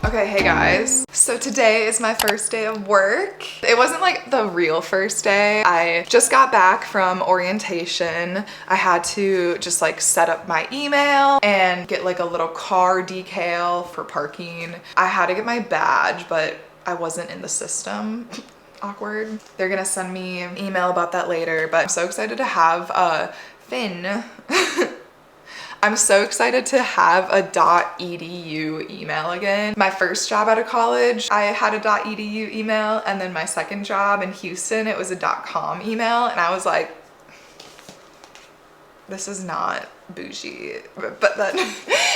Okay, hey guys. So today is my first day of work. It wasn't like the real first day. I just got back from orientation. I had to just like set up my email and get like a little car decal for parking. I had to get my badge, but I wasn't in the system. Awkward. They're gonna send me an email about that later, but I'm so excited to have Finn. I'm so excited to have a .edu email again. My first job out of college, I had a .edu email, and then my second job in Houston, it was a .com email, and I was like, this is not bougie. But then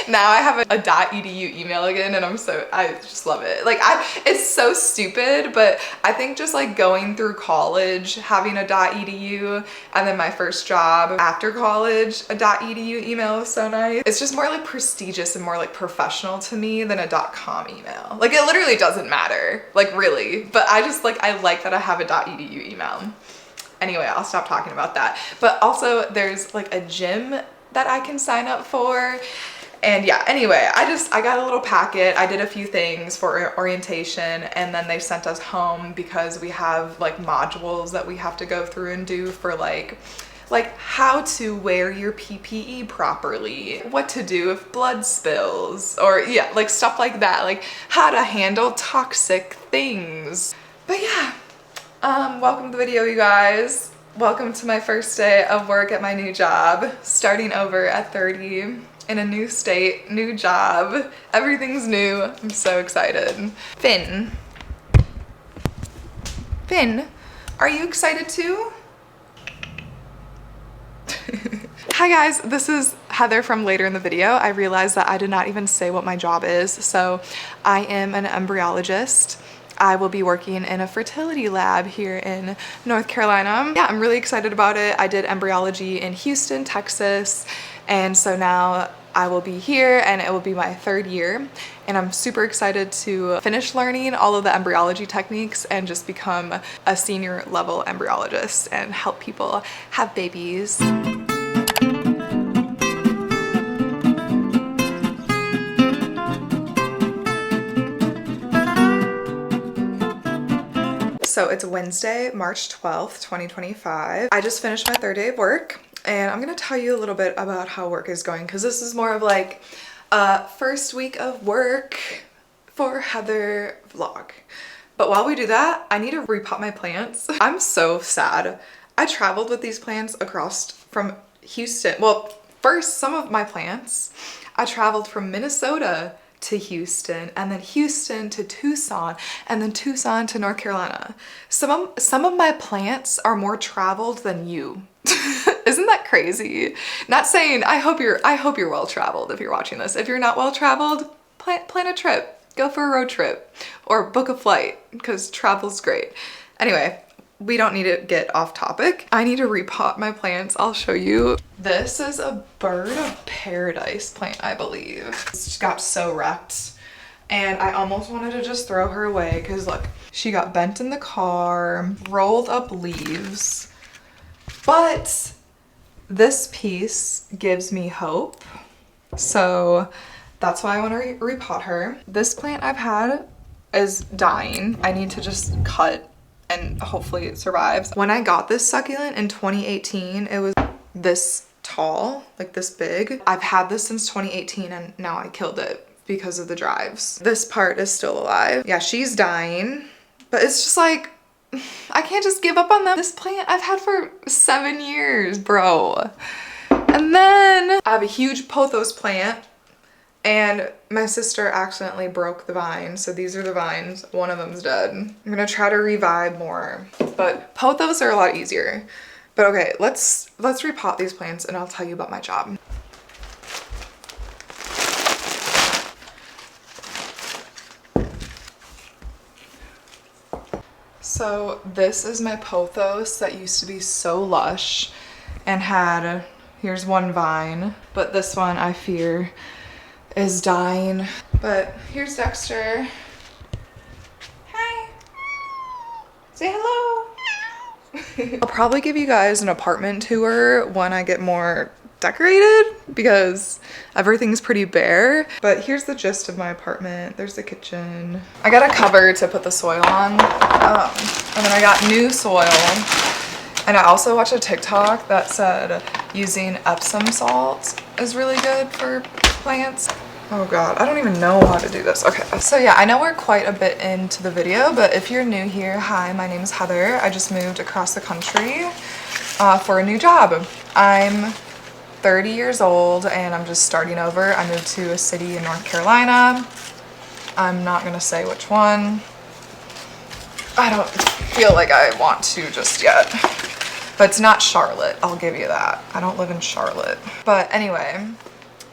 now I have a .edu email again, and I just love it. Like it's so stupid, but I think just like going through college, having a .edu, and then my first job after college, a .edu email is so nice. It's just more like prestigious and more like professional to me than a .com email. Like it literally doesn't matter, like really, but I like that I have a .edu email. Anyway, I'll stop talking about that. But also there's like a gym that I can sign up for. And yeah, anyway, I got a little packet. I did a few things for orientation, and then they sent us home because we have like modules that we have to go through and do for like how to wear your PPE properly, what to do if blood spills, or yeah, like stuff like that, like how to handle toxic things. But yeah. Welcome to the video, you guys. Welcome to my first day of work at my new job. Starting over at 30 in a new state, new job. Everything's new. I'm so excited. Finn, are you excited too? Hi guys, this is Heather from later in the video. I realized that I did not even say what my job is. So I am an embryologist. I will be working in a fertility lab here in North Carolina. Yeah, I'm really excited about it. I did embryology in Houston, Texas, and so now I will be here and it will be my third year, and I'm super excited to finish learning all of the embryology techniques and just become a senior level embryologist and help people have babies. So it's Wednesday, March 12th, 2025. I just finished my third day of work, and I'm gonna tell you a little bit about how work is going, because this is more of like a first week of work for Heather vlog. But while we do that, I need to repot my plants. I'm so sad. I traveled with these plants across from Houston. Well, first, some of my plants, I traveled from Minnesota to Houston, and then Houston to Tucson, and then Tucson to North Carolina. Some of my plants are more traveled than you. Isn't that crazy? Not saying, I hope you're well traveled if you're watching this. If you're not well traveled, plan a trip. Go for a road trip or book a flight, because travel's great. Anyway, we don't need to get off topic. I need to repot my plants. I'll show you. This is a bird of paradise plant, I believe. It's got so wrecked, and I almost wanted to just throw her away because look, she got bent in the car, rolled up leaves, but this piece gives me hope. So that's why I want to repot her. This plant I've had is dying. I need to just cut and hopefully it survives. When I got this succulent in 2018, it was this tall, like this big. I've had this since 2018, and now I killed it because of the drives. This part is still alive. Yeah, she's dying, but it's just like, I can't just give up on them. This plant I've had for 7 years, bro. And then I have a huge pothos plant, and my sister accidentally broke the vine. So these are the vines. One of them's dead. I'm gonna try to revive more, but pothos are a lot easier. But okay, let's repot these plants and I'll tell you about my job. So this is my pothos that used to be so lush and had, here's one vine, but this one I fear is dying. But here's Dexter. Hi. Say hello. I'll probably give you guys an apartment tour when I get more decorated because everything's pretty bare. But here's the gist of my apartment. There's the kitchen. I got a cover to put the soil on. And then I got new soil. And I also watched a TikTok that said using Epsom salt is really good for plants. Oh God, I don't even know how to do this. Okay, so yeah, I know we're quite a bit into the video, but if you're new here, hi, my name is Heather. I just moved across the country for a new job. I'm 30 years old and I'm just starting over. I moved to a city in North Carolina. I'm not gonna say which one. I don't feel like I want to just yet. But it's not Charlotte, I'll give you that. I don't live in Charlotte. But anyway,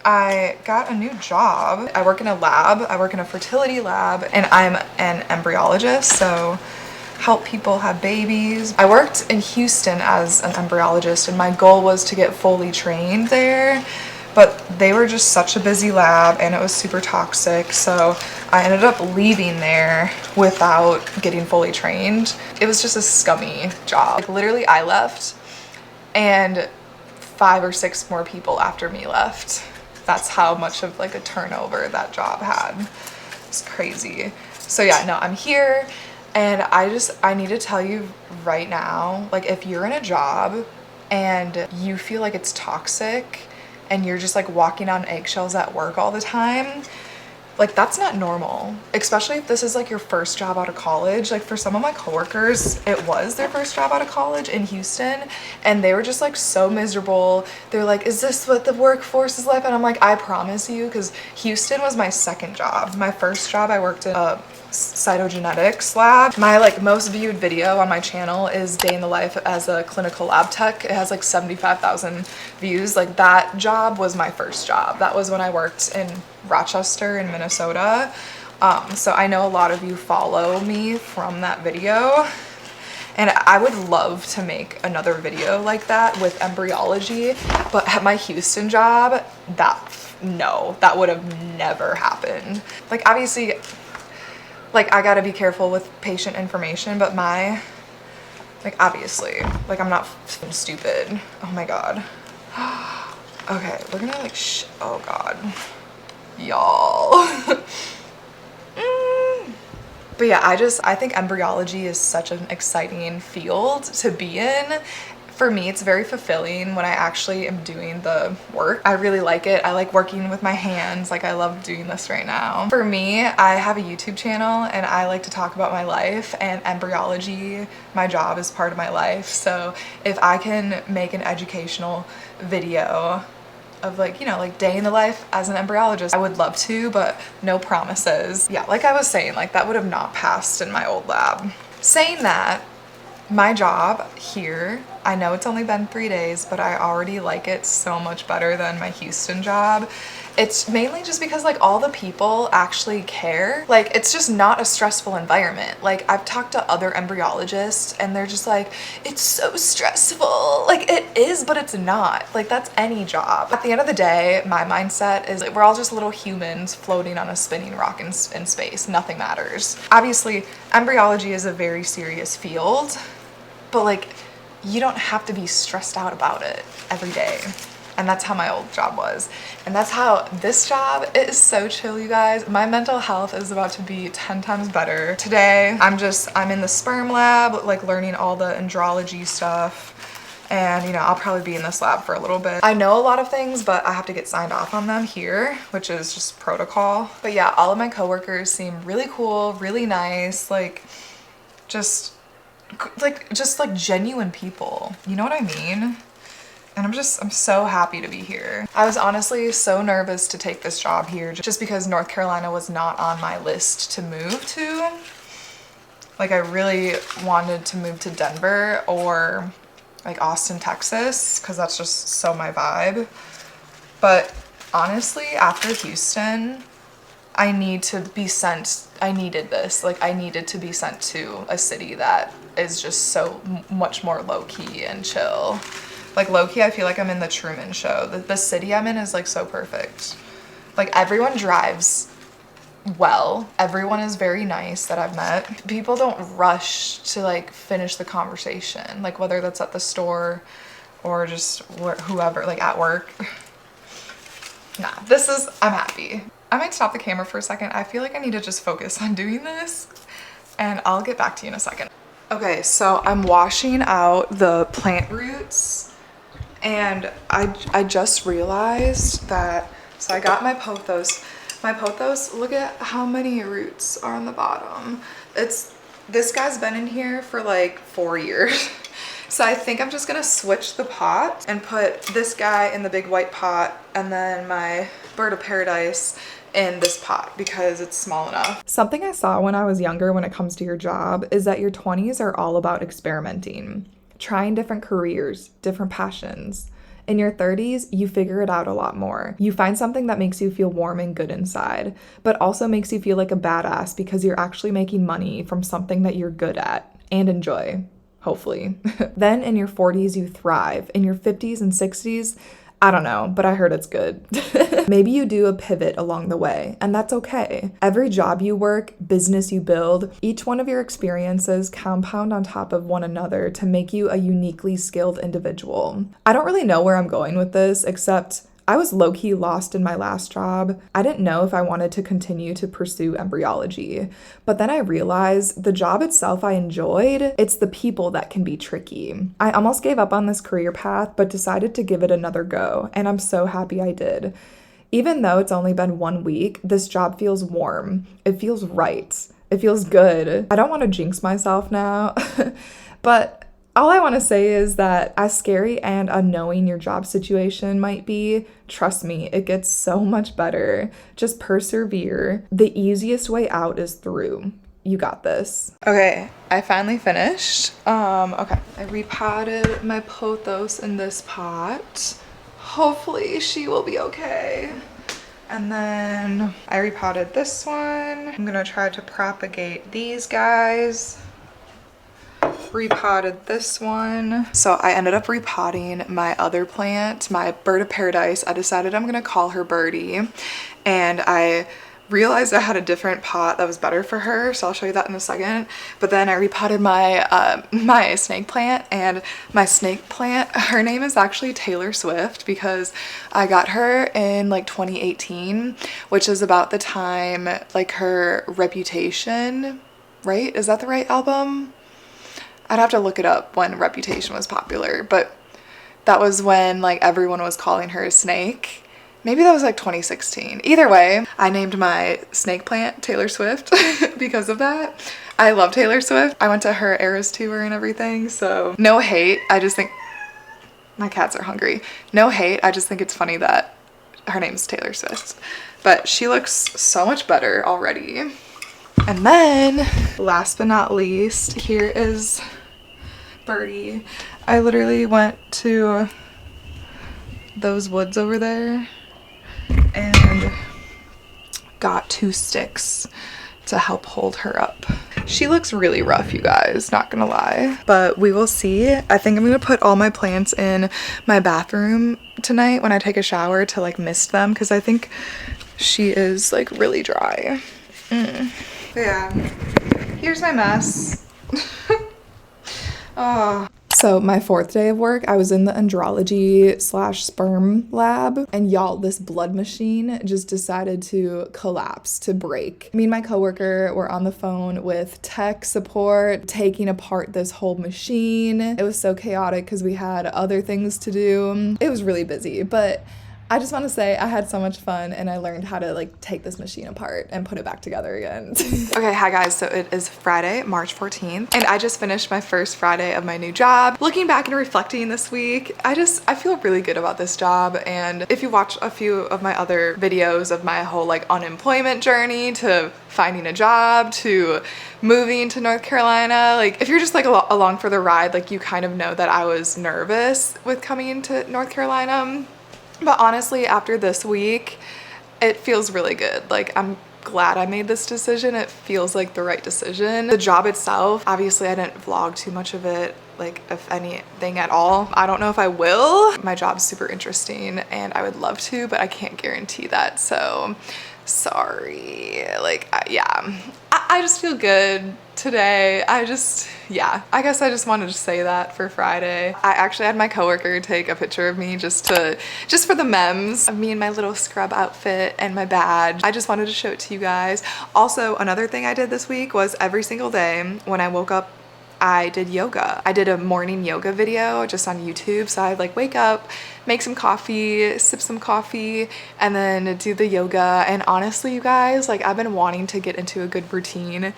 I got a new job. I work in a lab. I work in a fertility lab and I'm an embryologist, so help people have babies. I worked in Houston as an embryologist and my goal was to get fully trained there, but they were just such a busy lab and it was super toxic, so I ended up leaving there without getting fully trained. It was just a scummy job. Like, literally I left and 5 or 6 more people after me left. That's how much of like a turnover that job had. It's crazy. So yeah, no, I'm here and I need to tell you right now, like if you're in a job and you feel like it's toxic and you're just like walking on eggshells at work all the time, like that's not normal, especially if this is like your first job out of college. Like for some of my coworkers, it was their first job out of college in Houston and they were just like so miserable. They're like, is this what the workforce is like? And I'm like, I promise you, because Houston was my second job. My first job, I worked in a cytogenetics lab. My like most viewed video on my channel is day in the life as a clinical lab tech. It has like 75,000 views. Like that job was my first job. That was when I worked in Rochester in Minnesota. So I know a lot of you follow me from that video and I would love to make another video like that with embryology, but at my Houston job, that would have never happened. Like obviously, like I gotta be careful with patient information, but obviously, like I'm not stupid. Oh my God. Okay, we're gonna like, oh God, y'all. But yeah, I think embryology is such an exciting field to be in. For me, it's very fulfilling when I actually am doing the work. I really like it. I like working with my hands. Like I love doing this right now. For me, I have a YouTube channel and I like to talk about my life, and embryology, my job, is part of my life. So if I can make an educational video of like, you know, like day in the life as an embryologist, I would love to, but no promises. Yeah, like I was saying, like that would have not passed in my old lab. Saying that, my job here, I know it's only been 3 days, but I already like it so much better than my Houston job. It's mainly just because like all the people actually care. Like it's just not a stressful environment. Like I've talked to other embryologists and they're just like, it's so stressful. Like it is, but it's not. Like that's any job. At the end of the day, my mindset is like, we're all just little humans floating on a spinning rock in space. Nothing matters. Obviously, embryology is a very serious field, but like you don't have to be stressed out about it every day. And that's how my old job was. And that's how this job is. So chill, you guys. My mental health is about to be 10 times better. Today, I'm in the sperm lab, like learning all the embryology stuff. And you know, I'll probably be in this lab for a little bit. I know a lot of things, but I have to get signed off on them here, which is just protocol. But yeah, all of my coworkers seem really cool, really nice, like just genuine people. You know what I mean? And I'm so happy to be here. I was honestly so nervous to take this job here just because North Carolina was not on my list to move to. Like I really wanted to move to Denver or like Austin, Texas, because that's just so my vibe. But honestly, after Houston, I needed this. Like I needed to be sent to a city that is just so much more low-key and chill. Like low-key, I feel like I'm in the Truman Show. The city I'm in is like so perfect. Like everyone drives well. Everyone is very nice that I've met. People don't rush to like finish the conversation. Like whether that's at the store or just whoever, like at work. Nah, I'm happy. I might stop the camera for a second. I feel like I need to just focus on doing this, and I'll get back to you in a second. Okay, so I'm washing out the plant roots, and I just realized that, so I got my pothos. My pothos, look at how many roots are on the bottom. This guy's been in here for like 4 years. So I think I'm just gonna switch the pot and put this guy in the big white pot and then my bird of paradise in this pot because it's small enough. Something I saw when I was younger when it comes to your job is that your 20s are all about experimenting, trying different careers, different passions. In your 30s, you figure it out a lot more. You find something that makes you feel warm and good inside, but also makes you feel like a badass because you're actually making money from something that you're good at and enjoy. Hopefully. Then in your 40s, you thrive. In your 50s and 60s, I don't know, but I heard it's good. Maybe you do a pivot along the way, and that's okay. Every job you work, business you build, each one of your experiences compound on top of one another to make you a uniquely skilled individual. I don't really know where I'm going with this, except I was low-key lost in my last job. I didn't know if I wanted to continue to pursue embryology, but then I realized the job itself I enjoyed, it's the people that can be tricky. I almost gave up on this career path, but decided to give it another go, and I'm so happy I did. Even though it's only been 1 week, this job feels warm. It feels right. It feels good. I don't want to jinx myself now, but all I want to say is that as scary and unknowing your job situation might be, trust me, it gets so much better. Just persevere. The easiest way out is through. You got this. Okay, I finally finished. Okay, I repotted my pothos in this pot. Hopefully she will be okay. And then I repotted this one. I'm gonna try to propagate these guys. Repotted this one. So I ended up repotting my other plant, my bird of paradise. I decided I'm gonna call her Birdie, and I realized I had a different pot that was better for her, so I'll show you that in a second. But then I repotted my my snake plant, and my snake plant, her name is actually Taylor Swift because I got her in like 2018, which is about the time like her Reputation, right? Is that the right album? I'd have to look it up when Reputation was popular, but that was when like everyone was calling her a snake. Maybe that was like 2016. Either way, I named my snake plant Taylor Swift because of that. I love Taylor Swift. I went to her Eras tour and everything, so no hate. I just think my cats are hungry. No hate. I just think it's funny that her name's Taylor Swift, but she looks so much better already. And then last but not least, here is Birdie. I literally went to those woods over there and got 2 sticks to help hold her up. She looks really rough, you guys, not gonna lie, but we will see. I think I'm gonna put all my plants in my bathroom tonight when I take a shower to like mist them, because I think she is like really dry. Yeah, here's my mess. Oh. So my 4th day of work, I was in the embryology / sperm lab, and y'all, this blood machine just decided to collapse, to break. Me and my coworker were on the phone with tech support, taking apart this whole machine. It was so chaotic because we had other things to do. It was really busy, but I just want to say I had so much fun, and I learned how to like take this machine apart and put it back together again. Okay, hi guys, so it is Friday, March 14th, and I just finished my first Friday of my new job. Looking back and reflecting this week, I feel really good about this job. And if you watch a few of my other videos of my whole like unemployment journey to finding a job to moving to North Carolina, like if you're just like along for the ride, like you kind of know that I was nervous with coming into North Carolina. But honestly, after this week, it feels really good. Like, I'm glad I made this decision. It feels like the right decision. The job itself, obviously I didn't vlog too much of it, like if anything at all. I don't know if I will. My job's super interesting and I would love to, but I can't guarantee that. So sorry. Like, yeah. I just feel good today. Yeah, I guess I just wanted to say that for Friday. I actually had my coworker take a picture of me just for the memes of me in my little scrub outfit and my badge. I just wanted to show it to you guys. Also, another thing I did this week was every single day when I woke up, I did yoga. I did a morning yoga video just on YouTube. So I'd like wake up, make some coffee, sip some coffee, and then do the yoga. And honestly, you guys, like I've been wanting to get into a good routine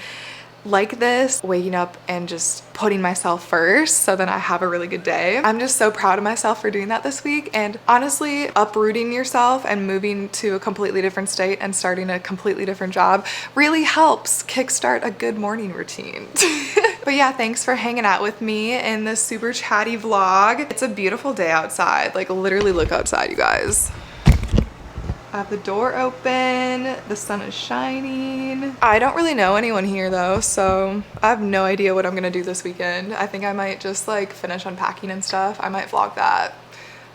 like this, waking up and just putting myself first so then I have a really good day. I'm just so proud of myself for doing that this week. And honestly, uprooting yourself and moving to a completely different state and starting a completely different job really helps kickstart a good morning routine. But yeah, thanks for hanging out with me in this super chatty vlog. It's a beautiful day outside. Like literally look outside, you guys. I have the door open, the sun is shining. I don't really know anyone here though, so I have no idea what I'm gonna do this weekend. I think I might just like finish unpacking and stuff. I might vlog that,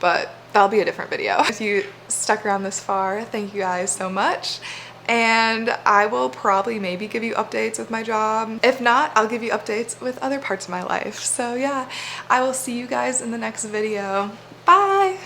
but that'll be a different video. If you stuck around this far, thank you guys so much. And I will probably maybe give you updates with my job. If not, I'll give you updates with other parts of my life. So yeah, I will see you guys in the next video. Bye.